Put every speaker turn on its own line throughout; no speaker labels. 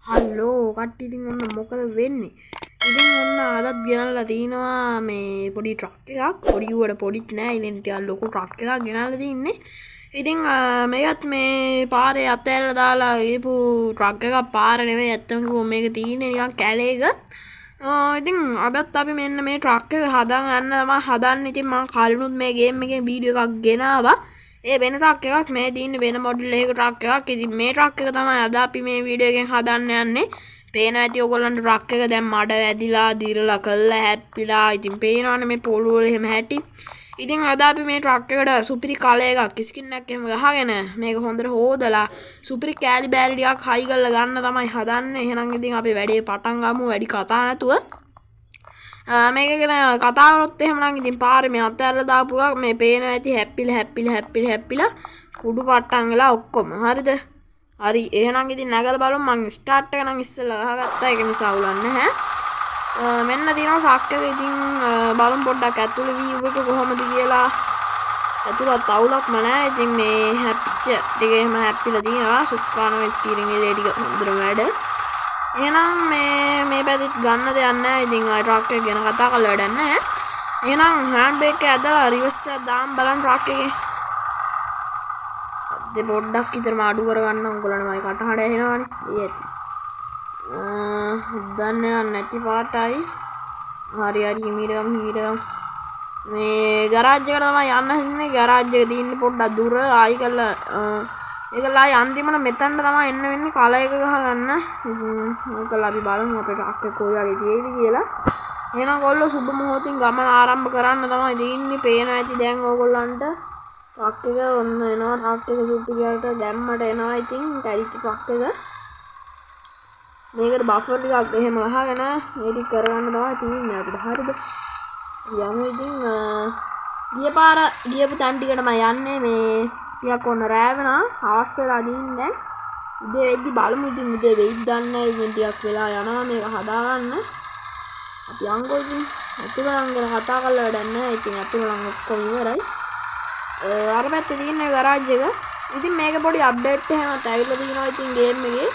Hello කට්ටිය ඉතින් ඔන්න මොකද වෙන්නේ? ඉතින් ඔන්න අදත් ගෙනල්ලා තිනවා මේ පොඩි ට්‍රක් එකක්. පොඩි උඩ පොඩිත් නෑ. ඉතින් ටිකක් ලොකු ට්‍රක් එකක් ගෙනල්ලා තින්නේ. ඉතින් මේකත් මේ පාරේ අතෑරලා දාලා ගිහපු ට්‍රක් එකක් පාර නෙවෙයි ඇත්තම කිව්වොත් මේක තියෙන්නේ නිකන් කැලේක. ඉතින් අදත් අපි මෙන්න මේ ට්‍රක් එක හදන් යන්න තමයි හදන්නේ. ඉතින් මම කලිනුත් මේ ගේම් එකේ වීඩියෝ එකක් ගෙනාවා. ඒ වෙන ට්‍රක් එකක් මේ තියෙන්නේ වෙන මොඩල් එකක ට්‍රක් එකක්. ඉතින් මේ ට්‍රක් එක තමයි අද අපි මේ වීඩියෝ එකෙන් හදන්න යන්නේ. පේනවා ඇති ඔයගොල්ලන්ට ට්‍රක් එක දැන් මඩ වැදිලා දිරලා කළා හැප්පිලා. ඉතින් පේනවනේ මේ පොළොව වල එහෙම හැටි. ඉතින් අද අපි මේ ට්‍රක් එකට සුපිරි කලර් එකක් ස්කින් එකක් එහෙම ගහගෙන මේක හොඳට හොදලා සුපිරි කෑලි බෑලි ටිකක් හයි කරලා ගන්න තමයි හදන්නේ. එහෙනම් ඉතින් අපි වැඩේ පටන් ගමු වැඩි කතා නැතුව. මේක ගැන කතා කරොත් එහෙම නම් ඉතින් පාරේ මේ අතහැරලා දාපු එක මේ පේනවා ඇති හැප්පිලා කුඩු පට්ටම් වෙලා ඔක්කොම හරිද? හරි එහෙනම් ඉතින් නැගලා බලමු. මම ස්ටාර්ට් එක නම් ඉස්සෙල්ලා ගහගත්තා. ඒක නිසා අවුලක් නැහැ. මෙන්න දිනවා ට්‍රක් එක. ඉතින් බලමු පොඩ්ඩක් ඇතුළේ view එක කොහොමද කියලා. ඇතුළත් අවුලක්ම නැහැ. ඉතින් මේ හැප්පිච්ච ටික එහෙම හැප්පිලා තියෙනවා. සුක්කානෝ ස්ටියරින් වීල් ටික හොඳට වැඩ. එහෙනම් මේ පැත්තට ගන්න දෙයක් නැහැ. ඉතින් ආ ට්‍රක් එක ගැන කතා කරලා වැඩක් නැහැ. එහෙනම් හෑන්ඩ් බ්‍රේක් එක ඇදලා රිවර්ස් එක දාන්න බලන්න ට්‍රක් එකේ. සද්දේ පොඩ්ඩක් විතරම අඩු කරගන්න. උගලනේ මයි කටහඬ ඇහෙනවනේ. ඒ ඇති. දන්නේ නැති පාටයි. හරි හිමීරගම් මේ ගරාජ් එකට තමයි යන්න හින්නේ. ගරාජ් එක තියෙන්නේ පොඩ්ඩක් දුර. ආයි කළා ඒකලා අන්තිමට මෙතනට තමයි එන්න වෙන්නේ කල එක ගහගන්න. ඒකලා අපි බලමු අපේ ට්‍රක් එක කොයි වගේ තියෙයිද කියලා. එහෙනම් ඔයගොල්ලෝ සුබ මොහොතින් ගමන ආරම්භ කරන්න තමයි දෙන්නේ. පේනවා ඇති දැන් ඕගොල්ලන්ට ට්‍රක් එක ඔන්න එනවා. ට්‍රක් එක සුපිරියට දැම්මට එනවා. ඉතින් ටැරිච් ට්‍රක් එක මේකට බෆර් ටිකක් එහෙම ගහගෙන මේ ටික කරගන්න තමයි තියෙන්නේ අපිට. හරිද? යමු ඉතින් ගියපු තැන් ටිකටම යන්නේ මේ ටිකක් ඔන්න රෑ වෙනවා. හවස් වෙලා දින් දැන්. උදේ වෙද්දි බලමු ඉතින් උදේ වෙයිද දන්නේ නැහැ. ඉතින් ටිකක් වෙලා යනවා මේක හදාගන්න. අපි යන්කෝ ඉතින් අතුලන් ගැන කතා කරලා වැඩක් නැහැ. ඉතින් අතුලන් ඔක්කොම ඉවරයි. අර පැත්තේ තියෙන ගරාජ් එක. ඉතින් මේක පොඩි අප්ඩේට් එකක් ඇවිල්ලා තියෙනවා ඉතින් ගේම් එකේ.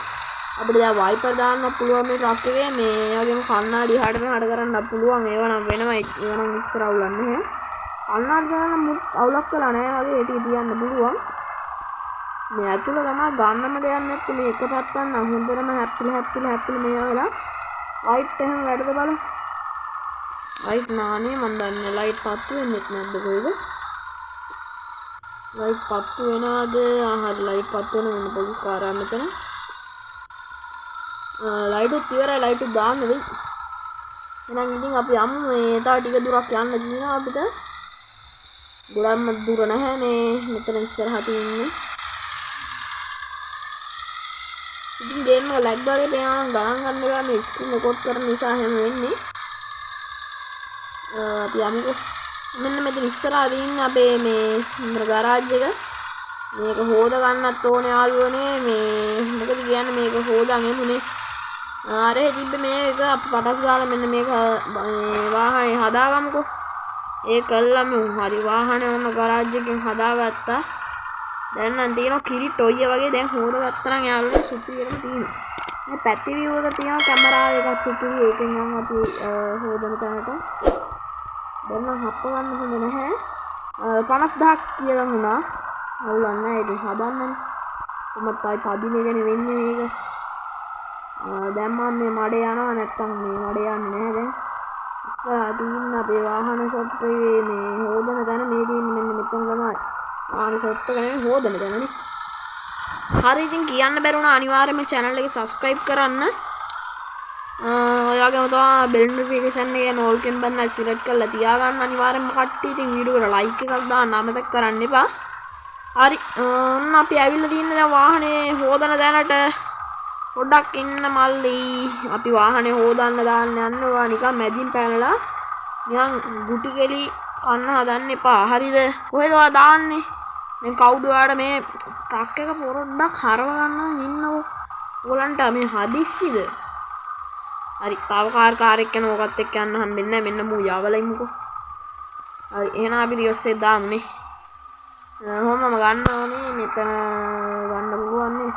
අපිට දැන් වයිපර් දාන්න පුළුවන් මේ ට්‍රක් එකේ. මේ වගේම කණ්ණාඩි එහාට මෙහාට කරන්න පුළුවන්. ඒව නම් වෙනවා. ඒව නම් ඉස්සර අවුලක් නැහැ. කණ්ණාඩි දාන්න අවුලක් කළා නැහැ වගේ ඒ ටික තියන්න පුළුවන්. මේ ඇතුළ තමයි ගන්නම දෙයක් නැත්තේ. මේ එක පැත්තක් නම් හොඳටම හැප්පිලා මේ වෙලා ලයිට් එහෙම වැඩද බලමු. ලයිට් නානේ මන් දන්නේ ලයිට් පත්තු වෙන්නේ නැද්ද කොයිද? ලයිට් පත්තු වෙනවද? හරි ලයිට් පත්තු වෙන මෙන්න පොලිස් කාර්යය මෙතන. ලයිට් උත් ඉවරයි. ලයිට් උත් දාන්න වෙයි. එහෙනම් ඉතින් අපි යමු. මේ තා ටික දුරක් යන්න තියෙනවා අපිට. ගොඩක්ම දුර නැහැ මේ මෙතන ඉස්සරහ තියෙන්නේ. ඉතින් ගේම් එක ලැග් වගේ පේනවා නම් ගණන් ගන්න බෑ. මේ ස්ක්‍රීන් රෙකෝඩ් කරන නිසා එහෙම වෙන්නේ. අපි යමුකෝ. මෙන්න මෙතන ඉස්සරහ තියෙන්නේ අපේ මේ ගරාජ් එක. මේක හොද ගන්නත් ඕනේ යාළුවනේ. මේ මොකද කියන්නේ මේක හොදන් එමුනේ. අර තිබ්බ මේක අපි පටස් ගාලා මෙන්න මේක වාහනේ හදාගමුකෝ. ඒ කළාම හරි වාහනේ ඔන්න ගරාජ් එකෙන් හදාගත්තා. දැන් නම් තියෙනවා කිරි ටොයිය වගේ දැන් හොදගත්තා නම් යාළුවනේ සුපිරියටම තියෙනවා. මේ පැති view එක තියෙනවා කැමරාව එකක් සුපිරි. ඒකෙන් නම් අපි හොදන තැනට දැන් නම් හප්ප ගන්න හොඳ නැහැ. 50000ක් කියලා වුණා. අවුලක් නැහැ. ඉතින් හදන්නනේ. කොහොමත් ආයි පදිනගෙන වෙන්නේ මේක. දැන් මම මේ මඩේ යනවා නැත්තම් මේ මඩේ යන්නේ නැහැ දැන්. ඉස්සරහ තියෙන අපේ වාහන ෂොප් එකේ මේ හොදන තැන මේ තියෙන්නේ මෙන්න මෙතන තමයි. වාහන ෂොප් එක නෙමෙයි හොදන තැනනේ. හරි ඉතින් කියන්න බැරුණා අනිවාර්යයෙන්ම channel එක subscribe කරන්න. ඔය වගේම තමයි bell notification එක යන all can බන්න select කරලා තියාගන්න අනිවාර්යයෙන්ම කට්ටිය. ඉතින් වීඩියෝ එකට like එකක් දාන්න අමතක කරන්න එපා. හරි ඔන්න අපි ඇවිල්ලා තියෙන දැන් වාහනේ හොදන තැනට. පොඩ්ඩක් ඉන්න මල්ලි. අපි වාහනේ හොදන්න දාන්න යනවා. නිකන් මැදින් පැනලා නිකන් ගුටි කෙලි කන්න හදන්න එපා. හරිද? කොහෙද ඔයා දාන්නේ? දැන් කවුද ඔයාට මේ ට්‍රක් එක පොරොඩ්ඩක් හරව ගන්නවා ඉන්නකෝ. ඕගලන්ට මේ හදිස්සිද? හරි තාව කාර් එක්ක යන ඕකත් එක්ක යන්න හම්බෙන්නේ නැහැ. මෙන්න මූ යවලයිමුකෝ. හරි එහෙනම් අපි රිවර්ස් එක දාමුනේ. කොහොමම ගන්න ඕනේ මෙතන ගන්න පුළුවන් නේ.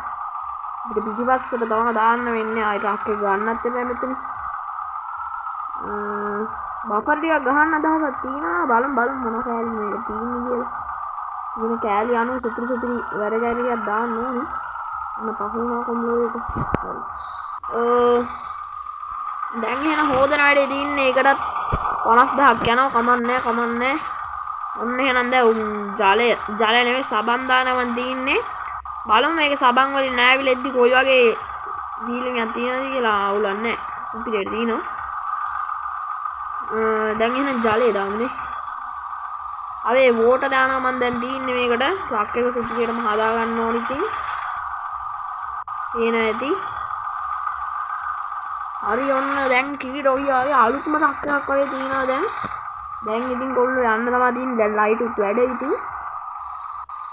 අපිට පිටිපස්සට තමයි දාන්න වෙන්නේ. ආයි ට්‍රක් එක ගන්නත් එපා මෙතන. බෆර් ටිකක් ගහන්න අදහසක් තියෙනවා. බලමු මොන කෑලි මේක තියෙන්නේ කියලා. ඉතින් කෑලි අනු සුපිරි වැඩ කෑලියක් දාන්න ඕනේ. අන්න පහුවම කොම්ලෝ එක. දැන් එහෙනම් හොදන වැඩේ දින්නේ ඒකටත් 50000ක් යනවා. කමන්නේ. ඔන්න එහෙනම් දැන් ජලය නෙමෙයි සබන් දානවන් දින්නේ. බලමු මේකේ සබන් වලින් නෑවිලෙද්දි කොයි වගේ ෆීලිං එකක් තියෙනවද කියලා අවුලක් නැහැ. සුපිරියට දිනවා. දැන් එහෙනම් ජලය දාමුනේ. අර වෝටර් දානවා මම දැන් දින්නේ මේකට. ට්‍රක් එක සුපිරියටම හදා ගන්න ඕනි ඉතින්. එන ඇති. හරි ඔන්න දැන් කිරි ඩොයියාගේ අලුත්ම ට්‍රක් එකක් වගේ තියෙනවා දැන්. දැන් ඉතින් කොල්ලෝ යන්න තමයි තියෙන්නේ. දැන් ලයිට් උත් වැඩ ඉතින්.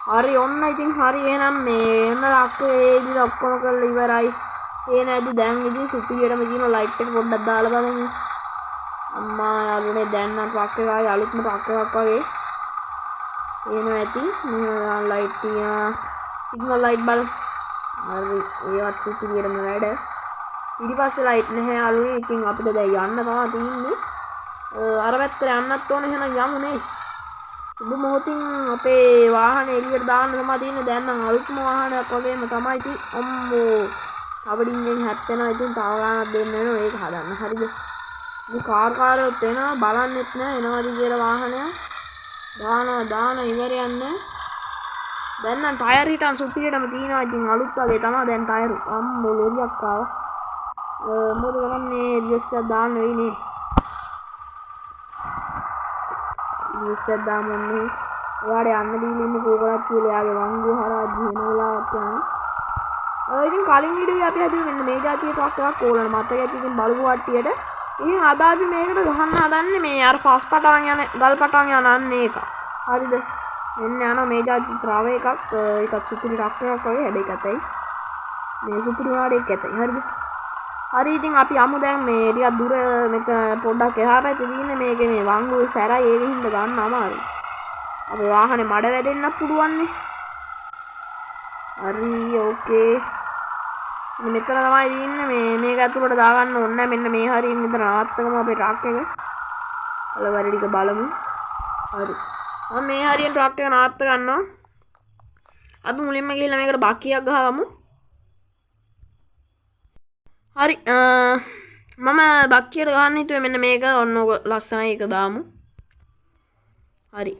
හරි ඔන්න ඉතින් හරි එහෙනම් මේ ඔන්න ට්‍රක් එකේ ඉතින් ඔක්කොම කරලා ඉවරයි. එන ඇති දැන් ඉතින් සුපිරියටම තියෙන ලයිට් එක පොඩ්ඩක් දාලා බලමු. අම්මා යාළුවනේ දැන් නම් ට්‍රක් එක ආයේ අලුත්ම ට්‍රක් එකක් වගේ. එන ඇති. මේ ලයිට් තියෙනවා. සිග්නල් ලයිට් බලමු. හරි ඒවත් සුපිරියටම වැඩ. ඊට පස්සේ ලයිට් නැහැ යාළුවනේ. ඉතින් අපිට දැන් යන්න තමයි තියෙන්නේ. අර පැත්තට යන්නත් ඕනේ එහෙනම් යමුනේ. සුදු මොහොතින් අපේ වාහනේ එළියට දාන්න තමයි තියෙන්නේ. දැන් නම් අලුත්ම වාහනයක් වගේම තමයි ඉතින්. අම්මෝ කවඩින්ගෙන් හැප්පෙනවා. ඉතින් තව ගානක් දෙන්න වෙනවා ඒක හදන්න. හරිද? මේ කාර්යොත් එනවා බලන්නෙත් නෑ එනවාද කියලා වාහනය. දාන ඉවරයක් නෑ. දැන් නම් ටයර් හිටන් සුපිරියටම තියෙනවා. ඉතින් අලුත් වගේ තමයි දැන් ටයර්. අම්මෝ ලොරියක් ආවා. මොකද කරන්නේ රියස් එක දාන්න වෙන්නේ. රියස් දාමුන්නේ. එයාට යන්න දීලා ඉන්නේ කෝකලක් කියලා එයාගේ වංගුව හරහා දින වෙලාවක් යනවා. ඉතින් කලින් වීඩියෝ අපි හදුවේ මෙන්න මේ જાතිය ට්‍රක් එකක් ඕලන මතක ඇති ඉතින් බලපු කට්ටියට. ඉතින් අද අපි මේකට ගහන්න හදන්නේ මේ අර පස් පටවන් යන ගල් පටවන් යන අන්නේ එක. හරිද? මෙන්න යනවා මේ જાති ත්‍රාව එකක්. ඒකත් සුපිරි ට්‍රක් එකක් වගේ හැබැයි කතයි. මේ සුපිරි වාඩේ කතයි. හරිද? හරි ඉතින් අපි යමු දැන් මේ ටිකක් දුර මෙතන පොඩ්ඩක් එහා පැත්තේ තියෙන මේකේ මේ වංගුව සැරයි ඒක හින්දා ගන්න අමාරුයි. අපේ වාහනේ මඩ වැදෙන්නත් පුළුවන් නේ. හරි ඕකේ. මෙතන තමයි ඉන්නේ මේක ඇතුළට දාගන්න ඕනේ නැහැ. මෙන්න මේ හරිය මෙතන නවත්තගමු අපේ ට්‍රක් එක. කලවැරි ටික බලමු. හරි. මම මේ හරියෙන් ට්‍රක් එක නවත්ත ගන්නවා. අපි මුලින්ම ගිහලා මේකට බක්කියක් ගහගමු. හරි මම බක්කියට ගන්න හිතුවේ මෙන්න මේක ඔන්න ඔක ලස්සනයි එක දාමු. හරි.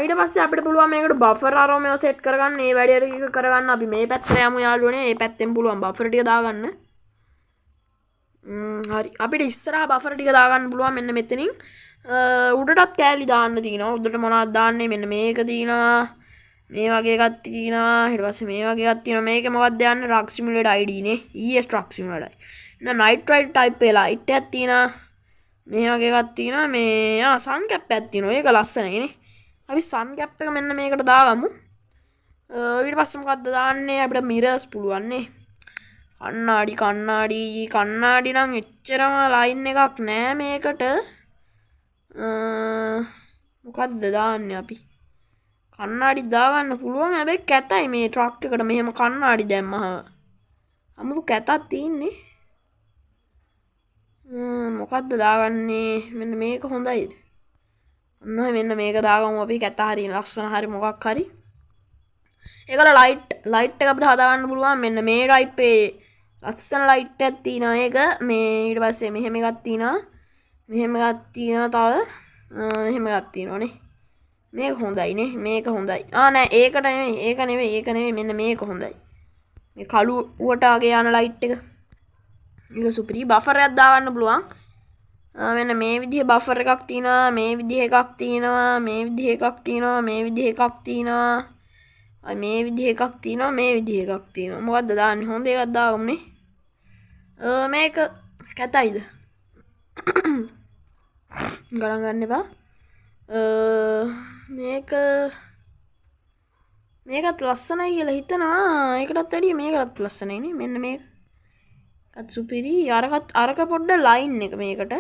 ඊට පස්සේ අපිට පුළුවන් මේකට බෆර් අරෝම සෙට් කරගන්න. මේ වැඩේ ටික කරගන්න අපි මේ පැත්තට යමු යාළුවනේ. මේ පැත්තෙන් පුළුවන් බෆර් ටික දාගන්න. හරි. අපිට ඉස්සරහා බෆර් ටික දාගන්න පුළුවන් මෙන්න මෙතනින්. උඩටත් කෑලි දාන්න තියෙනවා. උඩට මොනවද දාන්නේ? මෙන්න මේක තියෙනවා. මේ වගේ එකක් තියෙනවා. ඊට පස්සේ මේ වගේ එකක් තියෙනවා. මේකේ මොකක්ද යන්නේ? ට්‍රක් සිමුලේටර් ID නේ. ES truck simulator. නෑ නයිට් රයිඩ් ටයිප් එක ලයිට් එකක් තියෙනවා. මේ වගේ එකක් තියෙනවා. මේ සන් කැප් එකක් තියෙනවා. ඒක ලස්සනයි නේ. අපි සන් කැප් එක මෙන්න මේකට දාගමු. ඊට පස්සේ මොකක්ද දාන්නේ? අපිට මිරර්ස් පුළුවන් නේ. කණ්ණාඩි නම් එච්චරම ලයින් එකක් නෑ මේකට. මොකක්ද දාන්නේ අපි? කණ්ණාඩි දාගන්න පුළුවන්. හැබැයි කැතයි මේ ට්‍රක් එකට මෙහෙම කණ්ණාඩි දැම්මම. අමුතු කැතක් තියෙන්නේ. මොකක්ද දාගන්නේ? මෙන්න මේක හොඳයිද? ඔන්න මෙන්න මේක දාගමු අපි. කැත හරි ලස්සන හරි මොකක් හරි. ඒකට ලයිට් එක අපිට හදාගන්න පුළුවන්. මෙන්න මේ ටයිප් එකේ ලස්සන ලයිට් එකක් තියෙනවා. ඒක මේ ඊට පස්සේ මෙහෙම එකක් තියෙනවා. මෙහෙම එකක් තියෙනවා තව. මෙහෙම එකක් තියෙනවානේ. මේක හොඳයි නේ. මේක හොඳයි. නෑ ඒක නෙවෙයි. මෙන්න මේක හොඳයි. මේ කළුවට වගේ යන ලයිට් එක. මේක සුපිරි. බෆර් එකක් දාගන්න පුළුවන්. මෙන්න මේ විදිහේ බෆර් එකක් තියෙනවා. මේ විදිහේ එකක් තියෙනවා. මේ විදිහේ එකක් තියෙනවා. මේ විදිහේ එකක් තියෙනවා. මේ විදිහේ එකක් තියෙනවා. මේ විදිහේ එකක් තියෙනවා. මොකද්ද දාන්නේ? හොඳ එකක් දාගමුනේ. මේක කැතයිද? ගණන් ගන්න එපා. මේකත් ලස්සනයි කියලා හිතනවා. ඒකටත් වැඩිය මේකටත් ලස්සනයි නේ. මෙන්න මේකත් සුපිරි. අරක පොඩ්ඩ ලයින් එක මේකට.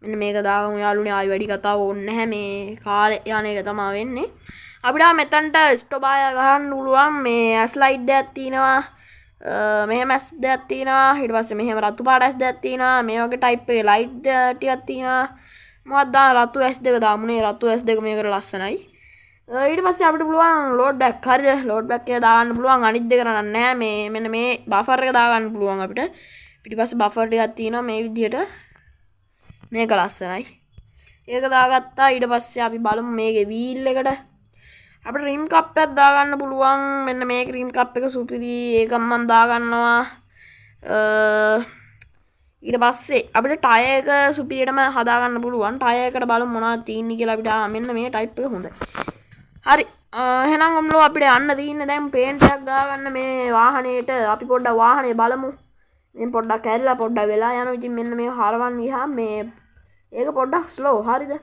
මෙන්න මේක දාගමු යාළුවනේ. ආයි වැඩි කතාව ඕනේ නැහැ. මේ කාලේ යන එක තමයි වෙන්නේ. අපිට මෙතනට ස්ටොබාය ගහන්න පුළුවන් මේ ස්ලයිඩ් එකක් තියෙනවා මෙහෙම ඇස් දෙකක් තියෙනවා ඊට පස්සේ මෙහෙම රතු පාට ඇස් දෙකක් තියෙනවා මේ වගේ ටයිප් එකේ ලයිට් ටිකක් තියෙනවා මොකක්ද දාන රතු ඇස් දෙක දාමුනේ රතු ඇස් දෙක මේකට ලස්සනයි ඊට පස්සේ අපිට පුළුවන් ලෝඩ් බෑක් හරිද ලෝඩ් බෑක් එක දාගන්න පුළුවන් අනිත් දෙක නෑ මේ මෙන්න මේ බෆර් එක දාගන්න පුළුවන් අපිට පිටිපස්සේ බෆර් ටිකක් තියෙනවා මේ විදිහට මේක ලස්සනයි ඒක දාගත්තා ඊට පස්සේ අපි බලමු මේකේ වීල් එකට අපිට රිම් කප් එකක් දාගන්න පුළුවන් මෙන්න මේක රිම් කප් එක සුපිරි ඒක මම දාගන්නවා ඊට පස්සේ අපිට ටයර් එක සුපිරියටම හදාගන්න පුළුවන් ටයර් එකට බලමු මොනවද තියෙන්නේ කියලා අපිට මෙන්න මේ ටයිප් එක හොඳයි හරි එහෙනම් ඔම්ලෝ අපිට යන්න තියෙන්නේ දැන් පේන්ට් එකක් දාගන්න මේ වාහනේට අපි පොඩ්ඩක් වාහනේ බලමු මේ පොඩ්ඩක් කැරිලා පොඩ්ඩක් වෙලා යනවා ඉතින් මෙන්න මේ හරවන්න ගියාම මේ ඒක පොඩ්ඩක් ස්ලෝ හරිද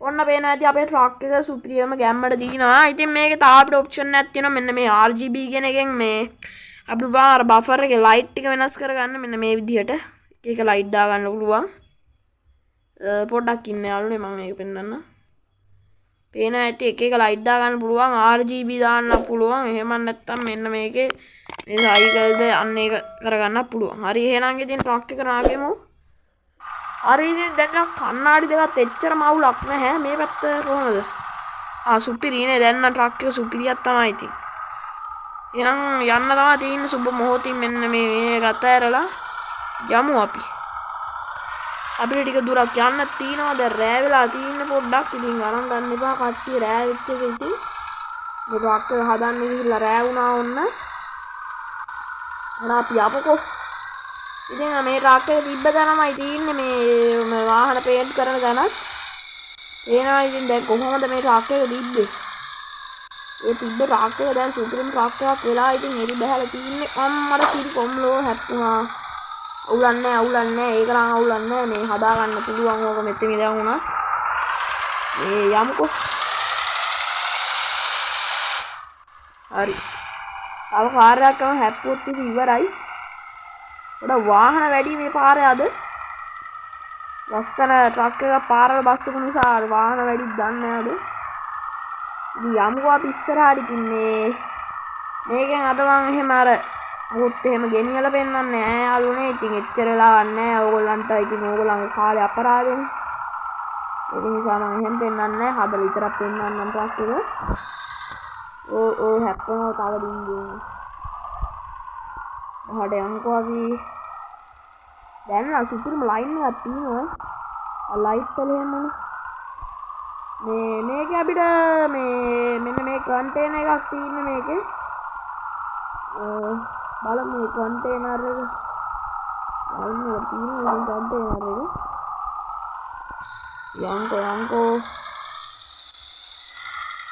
ඔන්න පේනවා ඇති අපේ ට්‍රක් එක සුපිරියම ගැම්මට දිනවා ඉතින් මේකේ තාම අපිට ඔප්ෂන් එකක් තියෙනවා මෙන්න මේ RGB කියන එකෙන් මේ අපිට බාර බෆර් එකේ ලයිට් ටික වෙනස් කරගන්න මෙන්න මේ විදිහට එක ලයිට් දාගන්න පුළුවන් පොඩ්ඩක් ඉන්න යාළුවනේ මම මේක පෙන්නන්න පේන ඇති එක එක ලයිට් දාගන්න පුළුවන් RGB දාන්න පුළුවන් එහෙම නැත්නම් මෙන්න මේකේ මේ සයිකල්ද අන්න ඒක කරගන්න පුළුවන් හරි එහෙනම් ඉතින් ට්‍රක් එක නාගෙමු හරි ඉතින් දැන් කන්නාඩි දෙකත් එච්චර මවුලක් නැහැ මේ පැත්ත කොහොමද සුපිරිනේ දැන් නම් ට්‍රක් එක සුපිරියක් තමයි ඉතින් එහෙනම් යන්න තමයි තියෙන්නේ සුබ මොහොතින් මෙන්න මේ ගත ඇරලා යමු අපි අපිට ටික දුරක් යන්න තියෙනවා දැන් රෑ වෙලා තියෙන පොඩ්ඩක් ඉතින් ගණන් ගන්න එපා කට්ටිය රෑ වෙච්ච එක ඉතින් මේ ට්‍රක් එක හදන්න ගිහිල්ලා රෑ වුණා ඔන්න එහෙනම් අපි යමුකෝ ඉතින් මේ ට්‍රක් එක තිබ්බ තැනමයි තියෙන්නේ මේ වාහන පේන්ට් කරන තැනත් එනවා ඉතින් දැන් කොහොමද මේ ට්‍රක් එක තිබ්බේ ඒ තිබ්බ ට්‍රක් එක දැන් සුපිරිම ට්‍රක් එකක් වෙලා ඉතින් එලි බහැලා තියෙන්නේ අම්මට සිරි කොම්ලෝ හැප්පුණා අවුලන්නේ ඒක නම් අවුලන්නේ මේ හදා ගන්න පුළුවන් ඕක මෙතන ඉඳන් උනා මේ යමුකෝ හරි අව කාර්යයක් කරන හැප්පුවොත් ඉතින් ඉවරයි පොඩ වාහන වැඩි මේ පාරේ අද ලස්සන ට්‍රක් එක පාරවල බස්සපු නිසා වාහන වැඩි දන්නේ නැහැ අද ඉතින් යමුකෝ අපි ඉස්සරහට ඉතින් මේකෙන් අද මම එහෙම අර මොකද එහෙම ගෙනියලා පෙන්නන්නේ නැහැ යාළුවනේ ඉතින් එච්චර වෙලාවක් නැහැ ඕගොල්ලන්ට ඉතින් ඕගොල්ලන්ගේ කාලේ අපරාධනේ ඒ නිසා මම එහෙම පෙන්නන්නේ නැහැ හදලා විතරක් පෙන්නන්නම් ට්‍රක් එක ඕ හැප්පෙනවා තව දින්ගේ හඩ යන්කෝ අපි දැන් සුපිරිම ලයින් එකක් තියෙනවා ලයිට් වල එහෙමනේ මේකේ අපිට මෙන්න මේ කන්ටේනර් එකක් තියෙන්නේ මේකේ බලමු මේ කන්ටේනර් එක ලයින් එක තියෙනවා කන්ටේනර් එක යන්කෝ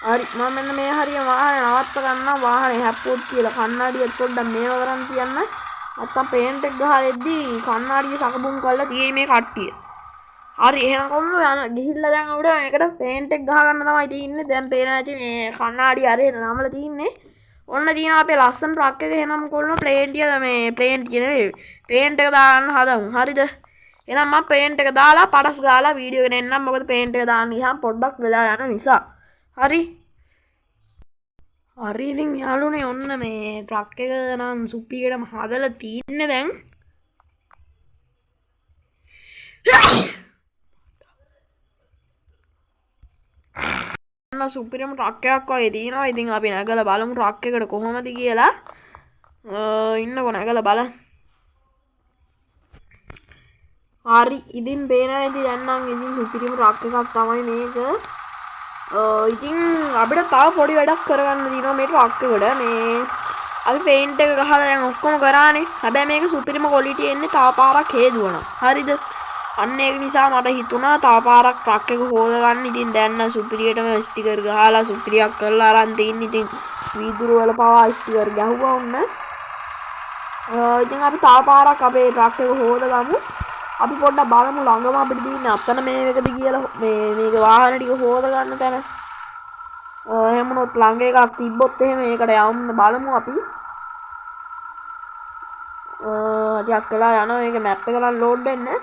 හරි මම මෙන්න මේ හරිය වාහනේ නවත්ත ගන්නවා වාහනේ හැප්පුවොත් කියලා කණ්ණාඩියත් පොඩ්ඩක් මේව කරන් තියන්න නැත්තම් පේන්ට් එක ගහලා එද්දී කණ්ණාඩිය සකබුම් කරලා තියෙයි මේ කට්ටිය හරි එහෙනම් කොහොමද යන ගිහිල්ලා දැන් අපිට මේකට පේන්ට් එක ගහ ගන්න තමයි තියෙන්නේ දැන් පේනවා ඇති මේ කණ්ණාඩිය අරගෙන නමලා තියෙන්නේ ඔන්න තියෙනවා අපේ ලස්සන ට්‍රක් එක එහෙනම් කොල්ලෝ පේන්ට් එක දාන්න හදමු හරිද එහෙනම් මම පේන්ට් එක දාලා පඩස් ගාලා වීඩියෝ එක එන්නම් මොකද පේන්ට් එක දාන්න ගියාම පොඩ්ඩක් වෙලා යන නිසා හරි ඉතින් යාළුවනේ ඔන්න මේ ට්‍රක් එක නම් සුපිරියටම හදලා තින්නේ දැන් සුපිරියම ට්‍රක් එකක් වගේ තියෙනවා ඉතින් අපි නැගලා බලමු ට්‍රක් එකට කොහොමද කියලා ඉන්නකො නැගලා බලන්න හරි ඉතින් පේනවා ඉතින් දැන් නම් ඉතින් සුපිරියම ට්‍රක් එකක් තමයි මේක ඉතින් අපිට තව පොඩි වැඩක් කරගන්න තියෙනවා මේ ට්‍රක් එකට මේ අපි පේන්ට් එක ගහලා දැන් ඔක්කොම කරානේ හැබැයි මේක සුපිරිම ක්වොලිටි එන්නේ තව පාරක් හේදුවනවා හරිද අන්න ඒක නිසා මට හිතුණා තව පාරක් ට්‍රක් එක හොදගන්න ඉතින් දැන් නම් සුපිරියටම ස්ටිකර් ගහලා සුපිරියක් කරලා අරන් තින්නේ ඉතින් වීදුරු වල පවා ස්ටිකර් ගහුවා වුණ ඉතින් අපි තව පාරක් අපේ ට්‍රක් එක හොදගමු අපි පොඩ්ඩක් බලමු ළඟම අපිට දින්නේ අතන මේකද කියලා මේක වාහන ටික හොද ගන්න තැන එහෙම වුණොත් ළඟ එකක් තිබ්බොත් එහෙම ඒකට යන්න බලමු අපි ටිකක් වෙලා යනවා මේක මැප් එක නම් ලෝඩ් වෙන්නේ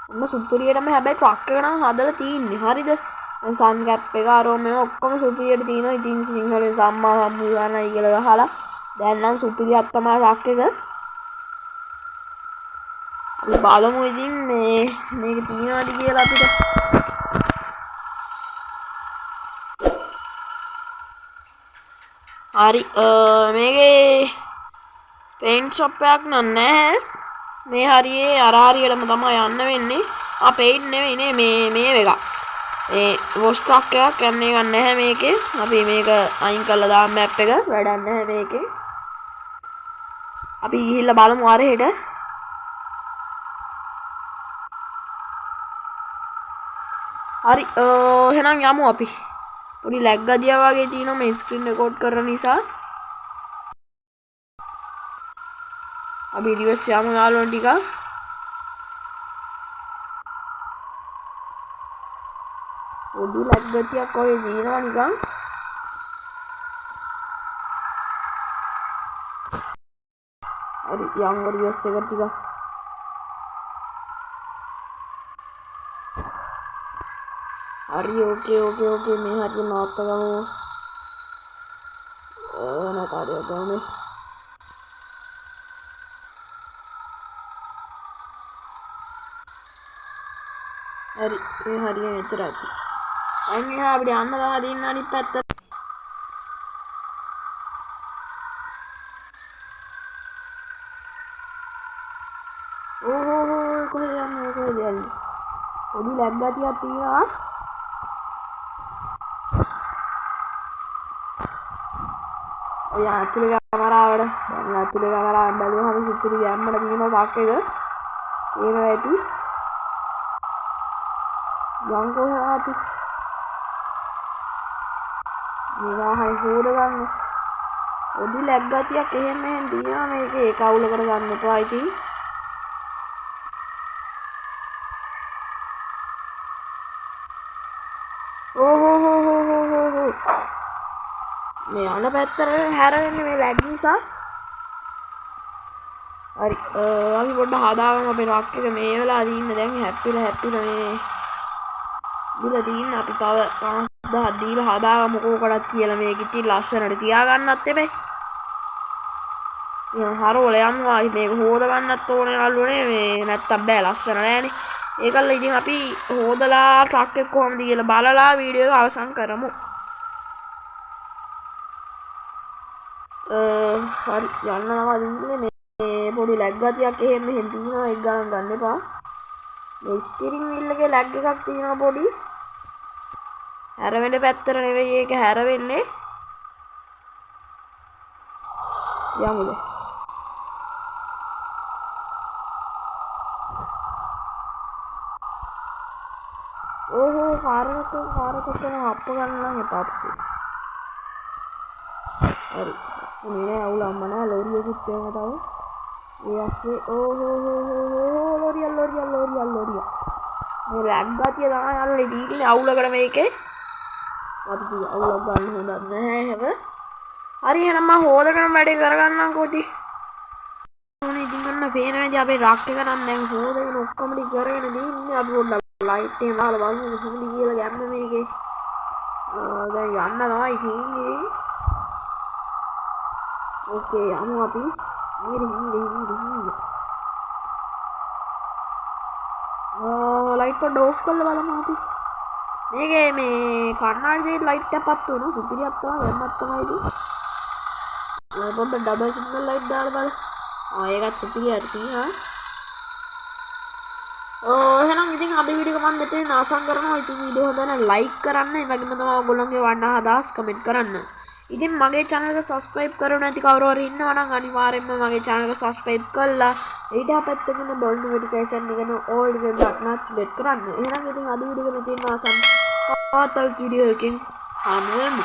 ඔන්න සුපිරියටම හැබැයි ට්‍රක් එක නම් හදලා තියෙන්නේ හරිද සන් කැප් එක අරෝ මේ ඔක්කොම සුපිරියට තියෙනවා. ඉතින් සිංහලෙන් සම්මා සම්බුදානයි කියලා ගහලා දැන් නම් සුපිරියක් තමයි රක් එක. අපි බලමු ඉතින් මේක තියෙනවද කියලා අපිට. හරි මේකේ පේන්ට් ෂොප් එකක් නැහැ. මේ හරියේ අරාරියටම තමයි යන්න වෙන්නේ. පේන්ට් නෙවෙයි මේ එක. ඒ වොෂ් ට්‍රක් එකක් යන්නේ ගන්න නැහැ මේකේ. අපි මේක අයින් කරලා දාමු මැප් එක. වැඩක් නැහැ මේකේ. අපි ගිහිල්ලා බලමු අර හෙට. හරි එහෙනම් යමු අපි. පොඩි ලැග් ගදියා වගේ තියෙනවා මේ ස්ක්‍රීන් රෙකෝඩ් කරන නිසා. අපි රිවර්ස් යමු යාළුවෝ ටිකක්. පොඩි ලැග් ගතියක් වගේ තියෙනවා නිකන්. හරි යමු රිවර්ස් එක ටිකක්. හරි ඕකේ මේ හරිය නවත්ත ගමු. නැතාරිය ගමු. හරි මේ හරිය මෙතන ඇති. අන්න අපිට යන්න තමයි දින්න අනිත් පැත්තට. කොහෙද යන්නේ? පොඩි ලැග් ගතියක් තියෙනවා. ඔය ඇතුලේ කැමරාවට දැන් ඇතුලේ කැමරාවෙන් බැලුවම සුපිරි ගැම්මට තියෙනවා ටක් එක. ඒක ඇති. යංකෝ හාපි. මේවා හොද ගන්න. පොඩි ලැග් ගතියක් එහෙම තියෙනවා මේකේ. ඒක අවුල කරගන්න එපා ඉතින්. මේ අන පැත්තට හැරෙන්නේ මේ ලැග් නිසා. හරි අපි පොඩ්ඩක් හදාගමු අපේ රක් එක. මේ වෙලාවදී ඉන්න දැන් හැප්පිලා මේ දිලා දින්න අපි තව 5000 දීලා හදාගමු කෝකටත් කියලා. මේක ඉතින් ලස්සනට තියාගන්නත් එපේ. ඉතින් හරවල යමු ආයි මේක හොද ගන්නත් ඕනේ යාළුවනේ. මේ නැත්තම් බෑ ලස්සන නෑනේ. ඒකල්ල ඉතින් අපි හොදලා ට්‍රක් එක කොහොමද කියලා බලලා වීඩියෝ එක අවසන් කරමු. හරි යන්න නම දින්නේ මේ පොඩි ලැග් ගතියක් එහෙම තියෙනවා. ඒක ගණන් ගන්න එපා. මේ ස්ටියරින් වීල් එකේ ලැග් එකක් තියෙනවා පොඩි. හැරවෙන්න පැත්තට නෙවෙයි ඒක හැරවෙන්නේ. යමුද? කාරක කරන අප්ප ගන්න නම් එපා පුතේ. හරි. මේ නෑ අවුල අම්ම නෑ ලෝරියකුත් එනවා තව. ඒ ඇස්සේ ලෝරිය. මේ ලැග් ගතිය තමයි අල්ලේ දීන්නේ අවුලකට මේකේ. අපි අවුලක් ගන්න හොඳක් නැහැ හැම. හරි එහෙනම් මම හොදගෙන වැඩේ කරගන්නම් කොටි. ඕනේ ඉතින් ගන්න පේන වැඩි අපේ රක් එක නම් දැන් හොදගෙන ඔක්කොම ටික කරගෙන ඉන්නේ. අපි පොඩ්ඩක් ලයිට් එක දාලා බලමු කොහොමද කියලා ගන්න මේකේ. දැන් යන්න තමයි තියෙන්නේ. ඕකේ යමු අපි. හිඳ. ලයිට් පොඩ්ඩ ඕෆ් කරලා බලමු අපි. මේකේ මේ කන්නාඩියේ ලයිට් එකක් පත් වෙනවා. සුපිරියක් තමයි වෙන්නත් තමයි ඉතින්. පොඩ්ඩ ඩබල් සිග්නල් ලයිට් දාලා බලන්න. ඒකත් සුපිරියට තියෙනවා. එහෙනම් ඉතින් අද වීඩියෝ එක මම මෙතන අවසන් කරනවා. ඉතින් වීඩියෝ හොඳ නම් ලයික් කරන්න. ඒ වගේම තමයි ඔයගොල්ලන්ගේ වන්න අදහස් කමෙන්ට් කරන්න. ඉතින් මගේ channel එක subscribe කරලා නැති කවුරු හරි ඉන්නවා නම් අනිවාර්යෙන්ම මගේ channel එක subscribe කරලා ඊට පැත්තකින් bell notification එකන all එකෙන් බටන් select කරන්න. එහෙනම් ඉතින් අද වීඩියෝ එක මෙතන අවසන්. ආතල් වීඩියෝ එකකින් හමු වෙමු.